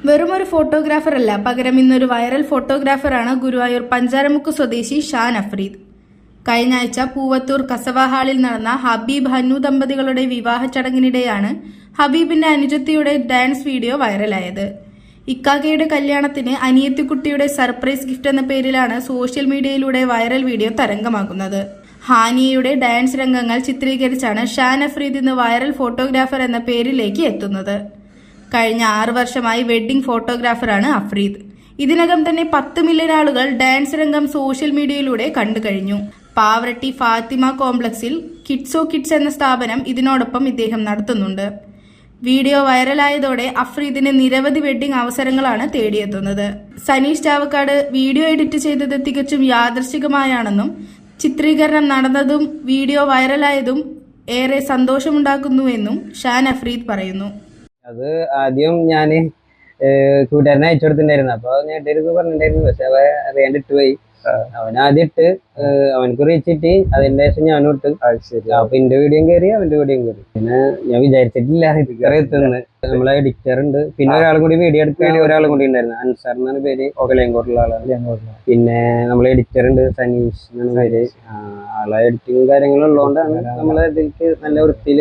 വെറുമൊരു ഫോട്ടോഗ്രാഫറല്ല, പകരം ഇന്നൊരു വൈറൽ ഫോട്ടോഗ്രാഫറാണ് ഗുരുവായൂർ പഞ്ചാരമുക്ക് സ്വദേശി ഷാൻ അഫ്രീദ്. കഴിഞ്ഞ ആഴ്ച പൂവത്തൂർ കസവ ഹാളിൽ നടന്ന ഹബീബ് ഹന്നു ദമ്പതികളുടെ വിവാഹ ചടങ്ങിനിടെയാണ് ഹബീബിന്റെ അനുജത്തിയുടെ ഡാൻസ് വീഡിയോ വൈറലായത്. ഇക്കാക്കയുടെ കല്യാണത്തിന് അനിയത്തിക്കുട്ടിയുടെ സർപ്രൈസ് ഗിഫ്റ്റ് എന്ന പേരിലാണ് സോഷ്യൽ മീഡിയയിലൂടെ വൈറൽ വീഡിയോ തരംഗമാകുന്നത്. ഹാനിയയുടെ ഡാൻസ് രംഗങ്ങൾ ചിത്രീകരിച്ചാണ് ഷാൻ അഫ്രീദ് ഇന്ന് വൈറൽ ഫോട്ടോഗ്രാഫർ എന്ന പേരിലേക്ക് എത്തുന്നത്. കഴിഞ്ഞ 6 വർഷമായി വെഡ്ഡിംഗ് ഫോട്ടോഗ്രാഫറാണ് അഫ്രീദ്. ഇതിനകം തന്നെ 10 മില്യൺ ആളുകൾ ഡാൻസ് രംഗം സോഷ്യൽ മീഡിയയിലൂടെ കണ്ടു കഴിഞ്ഞു. പാവറട്ടി ഫാത്തിമ കോംപ്ലക്സിൽ കിഡ്സോ കിഡ്സ് എന്ന സ്ഥാപനം ഇതിനോടൊപ്പം ഇദ്ദേഹം നടത്തുന്നുണ്ട്. വീഡിയോ വൈറലായതോടെ അഫ്രീദിന് നിരവധി വെഡ്ഡിംഗ് അവസരങ്ങളാണ് തേടിയെത്തുന്നത്. സനീഷ് ചാവക്കാട് വീഡിയോ എഡിറ്റ് ചെയ്തത് തികച്ചും യാദൃശ്ചികമായാണെന്നും ചിത്രീകരണം നടന്നതും വീഡിയോ വൈറലായതും ഏറെ സന്തോഷമുണ്ടാക്കുന്നുവെന്നും ഷാൻ അഫ്രീദ് പറയുന്നു. അത് ആദ്യം ഞാന് കൂട്ടുകാരനെ അയച്ചു കൊടുത്തിട്ടുണ്ടായിരുന്നു. അപ്പൊ നേട്ടേക്ക് പറഞ്ഞിട്ടുണ്ടായിരുന്നു. പക്ഷെ അവ അറിയാണ്ട് ഇട്ടുപോയി. അവനാദ്യം ഇട്ട് അവനക്ക് റീച്ച് കിട്ടി. അതിന്റെ ശേഷം ഞാനും ഇട്ട്. അപ്പൊ എന്റെ വീഡിയോയും കയറി, അവന്റെ വീഡിയോയും കയറി. പിന്നെ ഞാൻ വിചാരിച്ചിട്ടില്ല ഇത്ര എത്തുന്നത്. നമ്മളെ എഡിറ്റർ ഉണ്ട്, പിന്നെ ഒരാളും കൂടി വീഡിയോ എടുക്കാൻ ഒരാളും കൂടി ഉണ്ടായിരുന്നു. അൻസാർ എന്നാണ് പേര്, ഒകലയങ്കോട്ടുള്ള ആളാണ്. പിന്നെ നമ്മളെ എഡിറ്റർ ഉണ്ട്, സനീഷ് എന്നാണ് പേര്. ആളെ എഡിറ്റിങ്ങും കാര്യങ്ങളും ഉള്ളതുകൊണ്ടാണ് നമ്മളെ ഇതിലേക്ക് നല്ല വൃത്തിയിൽ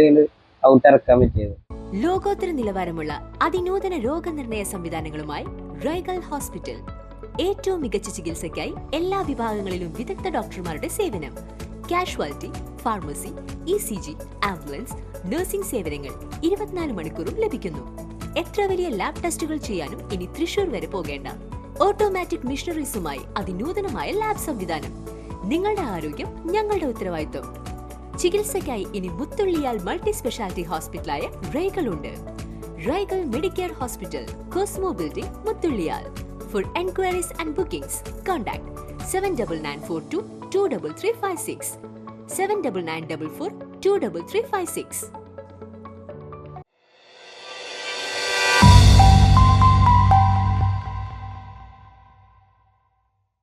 ഔട്ട് ഇറക്കാൻ പറ്റിയത്. ലോകോത്തര നിലവാരമുള്ള അതിനൂതന രോഗനിർണയ സംവിധാനങ്ങളുമായി റൈഗൽ ഹോസ്പിറ്റൽ. ഏറ്റവും മികച്ച ചികിത്സയ്ക്കായി എല്ലാ വിഭാഗങ്ങളിലും വിദഗ്ധ ഡോക്ടർമാരുടെ സേവനം. Casualty, pharmacy, ECG, ambulance, nursing സേവനങ്ങൾ 24 മണിക്കൂറും ലഭിക്കുന്നു. എത്ര വലിയ ലാബ് ടെസ്റ്റുകൾ ചെയ്യാനും ഇനി തൃശൂർ വരെ പോകേണ്ട. ഓട്ടോമാറ്റിക് മിഷനറീസുമായി അതിനൂതനമായ ലാബ് സംവിധാനം. നിങ്ങളുടെ ആരോഗ്യം ഞങ്ങളുടെ ഉത്തരവാദിത്വം. ചികിത്സയ്ക്കായി ഇനി മുത്തുള്ളിയാൽ മൾട്ടി സ്പെഷ്യാലിറ്റി ഹോസ്പിറ്റലായ റൈഗൽ ഉണ്ട്. റൈഗൽ മെഡിക്കെയർ ഹോസ്പിറ്റൽ, കോസ്മോ ബിൽഡിംഗ്, മുത്തുള്ളിയാൽ. For enquiries and bookings, contact 7994223356, 7994423356.